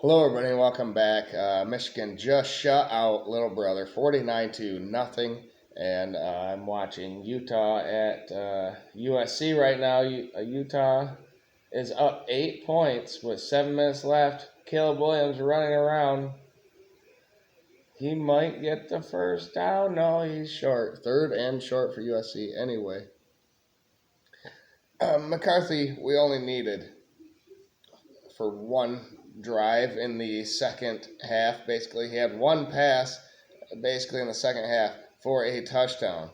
Hello, everybody, and welcome back. Michigan just shut out Little Brother 49-0, and I'm watching Utah at USC right now. Utah is up 8 points with 7 minutes left. Caleb Williams running around. He might get the first down. No, he's short. Third and short for USC anyway. McCarthy, we only needed for one drive in the second half. Basically, he had one pass basically in the second half for a touchdown.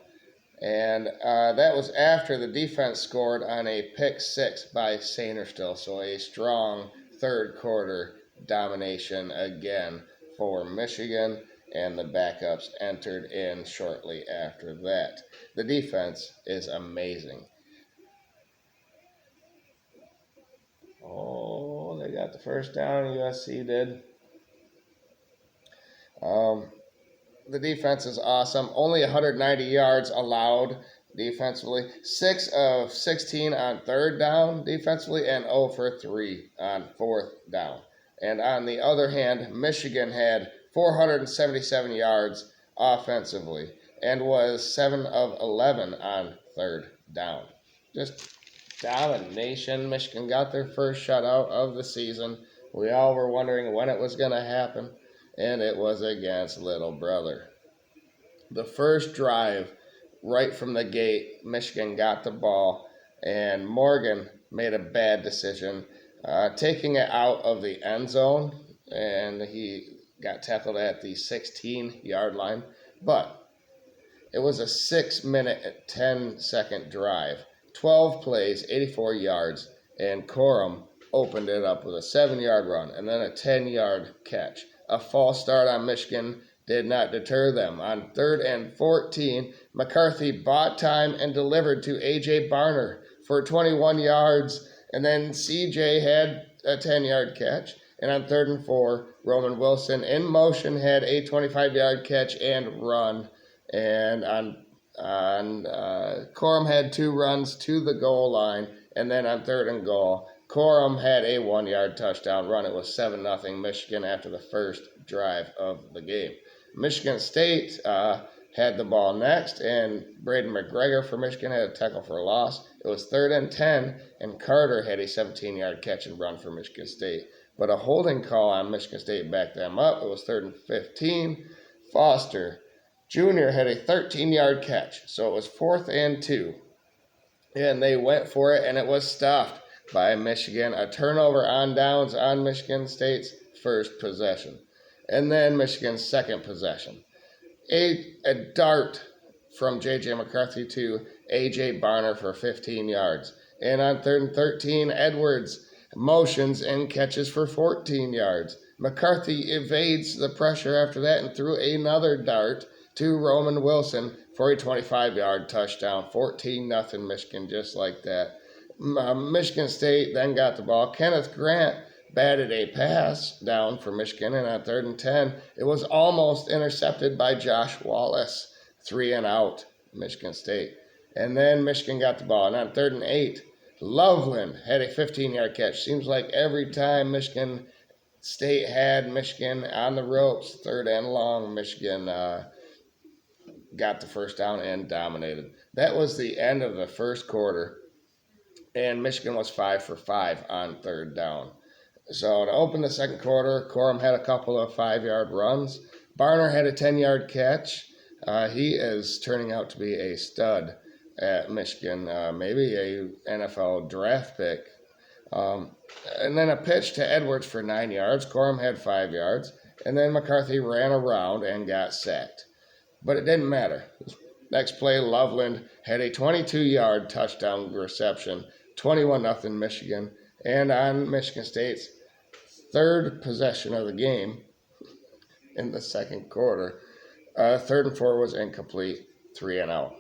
And that was after the defense scored on a pick six by Sanerstill. So a strong third quarter domination again for Michigan, and the backups entered in shortly after that. The defense is amazing. Oh, they got the first down, USC did. The defense is awesome. Only 190 yards allowed defensively. 6 of 16 on third down defensively, and 0 for 3 on fourth down. And on the other hand, Michigan had 477 yards offensively and was 7 of 11 on third down. Just domination. Michigan got their first shutout of the season. We all were wondering when it was going to happen, and it was against Little Brother. The first drive, right from the gate, Michigan got the ball, and Morgan made a bad decision, taking it out of the end zone, and he got tackled at the 16-yard line. But it was a 6-minute, 10-second drive, 12 plays, 84 yards, and Corum opened it up with a 7-yard run and then a 10-yard catch. A false start on Michigan did not deter them. On 3rd and 14, McCarthy bought time and delivered to A.J. Barner for 21 yards, and then C.J. had a 10-yard catch. And on 3rd and 4, Roman Wilson in motion had a 25-yard catch and run. And on Corum had 2 runs to the goal line, and then on 3rd and goal, Corum had a 1-yard touchdown run. It was 7-0 Michigan after the first drive of the game. Michigan State had the ball next, and Braden McGregor for Michigan had a tackle for a loss. It was 3rd and 10, and Carter had a 17-yard catch and run for Michigan State. But a holding call on Michigan State backed them up. It was 3rd and 15. Foster Jr. had a 13-yard catch, so it was 4th and 2. And they went for it, and it was stuffed by Michigan. A turnover on downs on Michigan State's first possession. And then Michigan's second possession. A dart from J.J. McCarthy to A.J. Barner for 15 yards. And on 3rd and 13, Edwards motions and catches for 14 yards. McCarthy evades the pressure after that and threw another dart to Roman Wilson for a 25-yard touchdown. 14-0 Michigan, just like that. Michigan State then got the ball. Kenneth Grant batted a pass down for Michigan, and on 3rd and 10, it was almost intercepted by Josh Wallace. 3 and out, Michigan State. And then Michigan got the ball, and on 3rd and 8, Loveland had a 15-yard catch. Seems like every time Michigan State had Michigan on the ropes, 3rd and long, Michigan got the first down and dominated. That was the end of the first quarter, and Michigan was 5 for 5 on 3rd down. So to open the second quarter, Corum had a couple of 5-yard runs. Barner had a 10-yard catch. He is turning out to be a stud at Michigan, maybe a NFL draft pick. And then a pitch to Edwards for 9 yards. Corum had 5 yards. And then McCarthy ran around and got sacked. But it didn't matter. Next play, Loveland had a 22-yard touchdown reception, 21-0 Michigan. And on Michigan State's third possession of the game in the second quarter, 3rd and 4 was incomplete, 3 and out.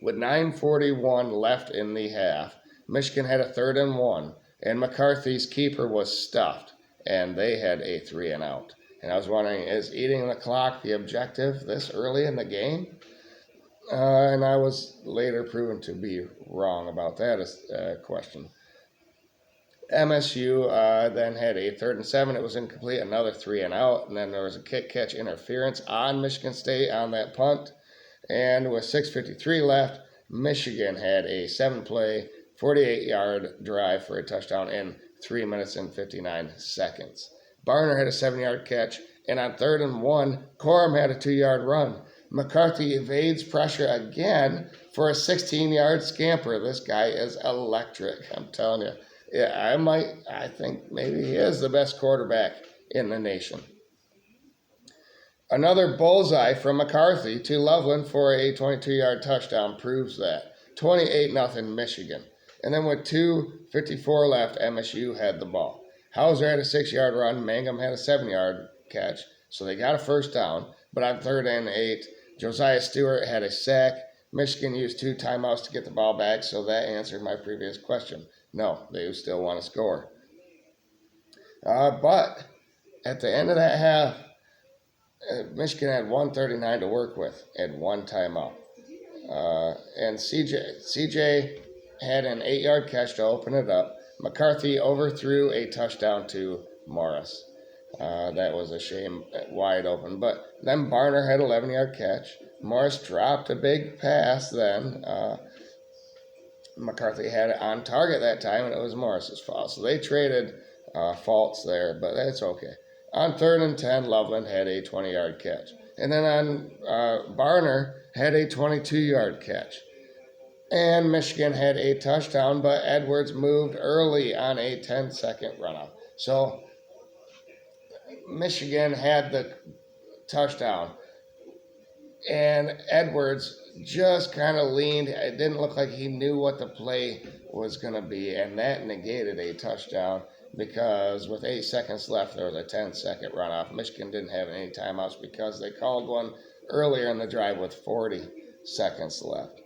With 9:41 left in the half, Michigan had a 3rd and 1, and McCarthy's keeper was stuffed, and they had a 3 and out. And I was wondering, is eating the clock the objective this early in the game? And I was later proven to be wrong about that question. MSU then had a 3rd and 7. It was incomplete, another 3 and out. And then there was a kick catch interference on Michigan State on that punt. And with 6:53 left, Michigan had a 7-play, 48-yard drive for a touchdown in 3 minutes and 59 seconds. Barner had a 7-yard catch, and on 3rd and 1, Corum had a 2-yard run. McCarthy evades pressure again for a 16-yard scamper. This guy is electric, I'm telling you. Yeah, I think maybe he is the best quarterback in the nation. Another bullseye from McCarthy to Loveland for a 22-yard touchdown proves that. 28-0 Michigan. And then with 2:54 left, MSU had the ball. Hauser had a 6-yard run. Mangum had a 7-yard catch. So they got a first down. But on 3rd and 8, Josiah Stewart had a sack. Michigan used 2 timeouts to get the ball back, so that answered my previous question. No, they still want to score. But at the end of that half, Michigan had 139 to work with and 1 timeout. And CJ had an 8-yard catch to open it up. McCarthy overthrew a touchdown to Morris. That was a shame, wide open. But then Barner had an 11-yard catch. Morris dropped a big pass then. McCarthy had it on target that time, and it was Morris's fault. So they traded faults there, but that's okay. On 3rd and 10, Loveland had a 20-yard catch. And then on Barner had a 22-yard catch. And Michigan had a touchdown, but Edwards moved early on a 10-second runoff. So Michigan had the touchdown, and Edwards just kind of leaned. It didn't look like he knew what the play was going to be, and that negated a touchdown because with 8 seconds left, there was a 10-second runoff. Michigan didn't have any timeouts because they called one earlier in the drive with 40 seconds left.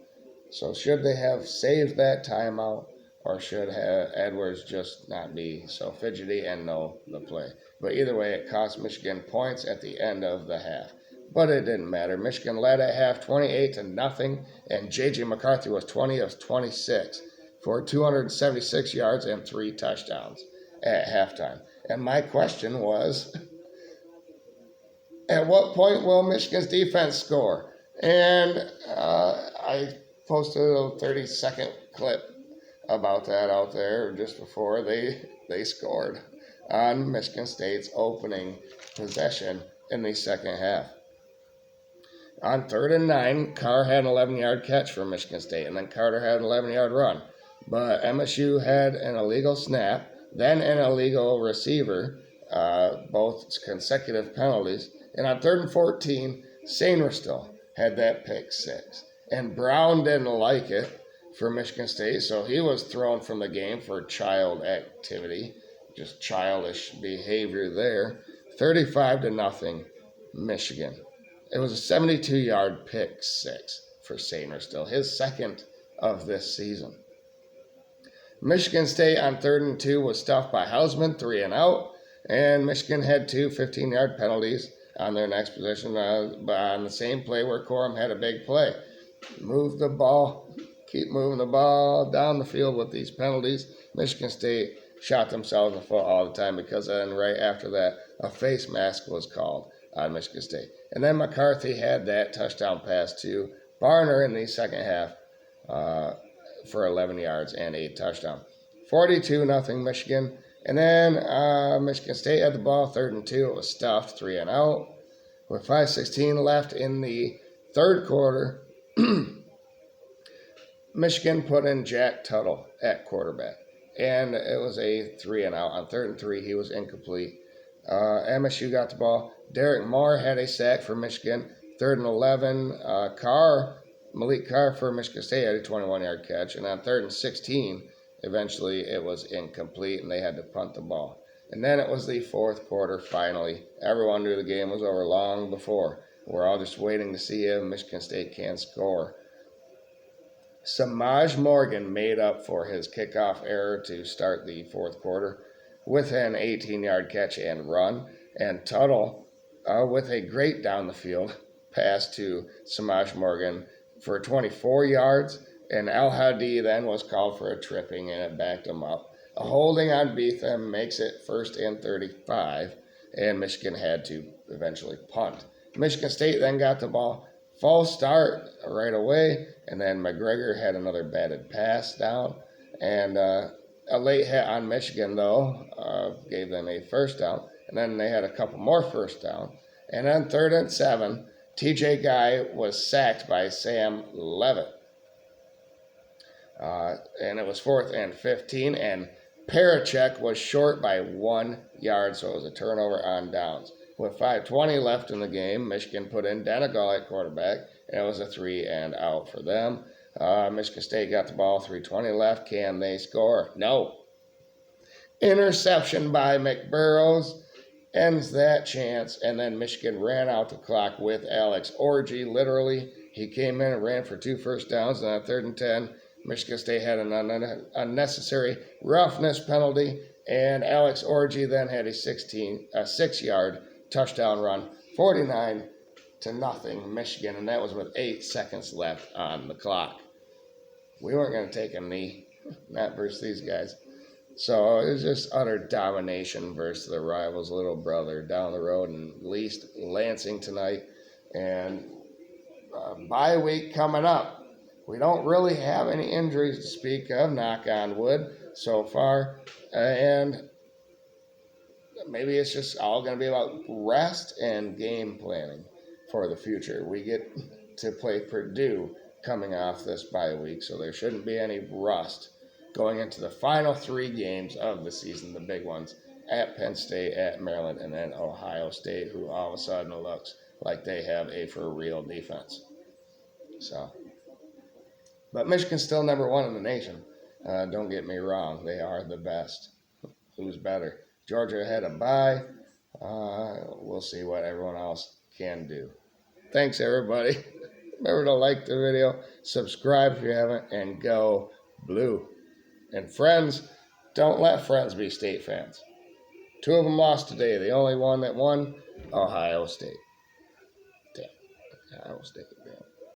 So should they have saved that timeout, or should Edwards just not be so fidgety and know the play? But either way, it cost Michigan points at the end of the half. But it didn't matter. Michigan led at half 28-0, and J.J. McCarthy was 20 of 26 for 276 yards and 3 touchdowns at halftime. And my question was, at what point will Michigan's defense score? And I posted a 30-second clip about that out there just before they scored on Michigan State's opening possession in the second half. On 3rd and 9, Carr had an 11-yard catch for Michigan State, and then Carter had an 11-yard run. But MSU had an illegal snap, then an illegal receiver, both consecutive penalties. And on 3rd and 14, Sainristil had that pick 6. And Brown didn't like it for Michigan State, so he was thrown from the game for child activity, just childish behavior there. 35-0 Michigan. It was a 72-yard pick 6 for Sainristil, his second of this season. Michigan State on 3rd and 2 was stuffed by Hausman, 3 and out, and Michigan had 2 15-yard penalties on their next possession, but on the same play where Corum had a big play. Move the ball, keep moving the ball down the field with these penalties. Michigan State shot themselves in the foot all the time because then right after that, a face mask was called on Michigan State. And then McCarthy had that touchdown pass to Barner in the second half for 11 yards and a touchdown. 42-0 Michigan. And then Michigan State had the ball, 3rd and 2. It was stuffed, 3 and out. With 5:16 left in the third quarter, Michigan put in Jack Tuttle at quarterback. And it was a 3 and out. On 3rd and 3, he was incomplete. MSU got the ball. Derek Moore had a sack for Michigan. 3rd and 11, Malik Carr for Michigan State had a 21-yard catch. And on 3rd and 16, eventually it was incomplete, and they had to punt the ball. And then it was the fourth quarter, finally. Everyone knew the game was over long before. We're all just waiting to see if Michigan State can score. Samaj Morgan made up for his kickoff error to start the fourth quarter with an 18-yard catch and run. And Tuttle, with a great down the field pass to Samaj Morgan for 24 yards. And Al Hadi then was called for a tripping, and it backed him up. A holding on Beetham makes it 1st and 35, and Michigan had to eventually punt. Michigan State then got the ball. False start right away, and then McGregor had another batted pass down. And a late hit on Michigan, though, gave them a first down. And then they had a couple more first down. And on 3rd and 7, TJ Guy was sacked by Sam Levitt. And it was 4th and 15, and Parachek was short by 1 yard, so it was a turnover on downs. With 5:20 left in the game, Michigan put in Denegal at quarterback, and it was a 3 and out for them. Michigan State got the ball, 3:20 left. Can they score? No. Interception by McBurrows ends that chance, and then Michigan ran out the clock with Alex Orgy. Literally, he came in and ran for 2 first downs, and on 3rd and 10, Michigan State had an unnecessary roughness penalty, and Alex Orgy then had a 6-yard touchdown run, 49-0 Michigan, and that was with 8 seconds left on the clock. We weren't going to take a knee, not versus these guys. So it was just utter domination versus the rivals' little brother down the road in Lansing tonight. And bye week coming up. We don't really have any injuries to speak of, knock on wood, so far. And maybe it's just all going to be about rest and game planning for the future. We get to play Purdue coming off this bye week, so there shouldn't be any rust going into the final 3 games of the season, the big ones, at Penn State, at Maryland, and then Ohio State, who all of a sudden looks like they have a for-real defense. But Michigan's still number 1 in the nation. Don't get me wrong. They are the best. Who's better? Georgia had a bye. We'll see what everyone else can do. Thanks, everybody. Remember to like the video, subscribe if you haven't, and go blue. And friends, don't let friends be State fans. 2 of them lost today. The only one that won, Ohio State. Damn. Ohio State, damn.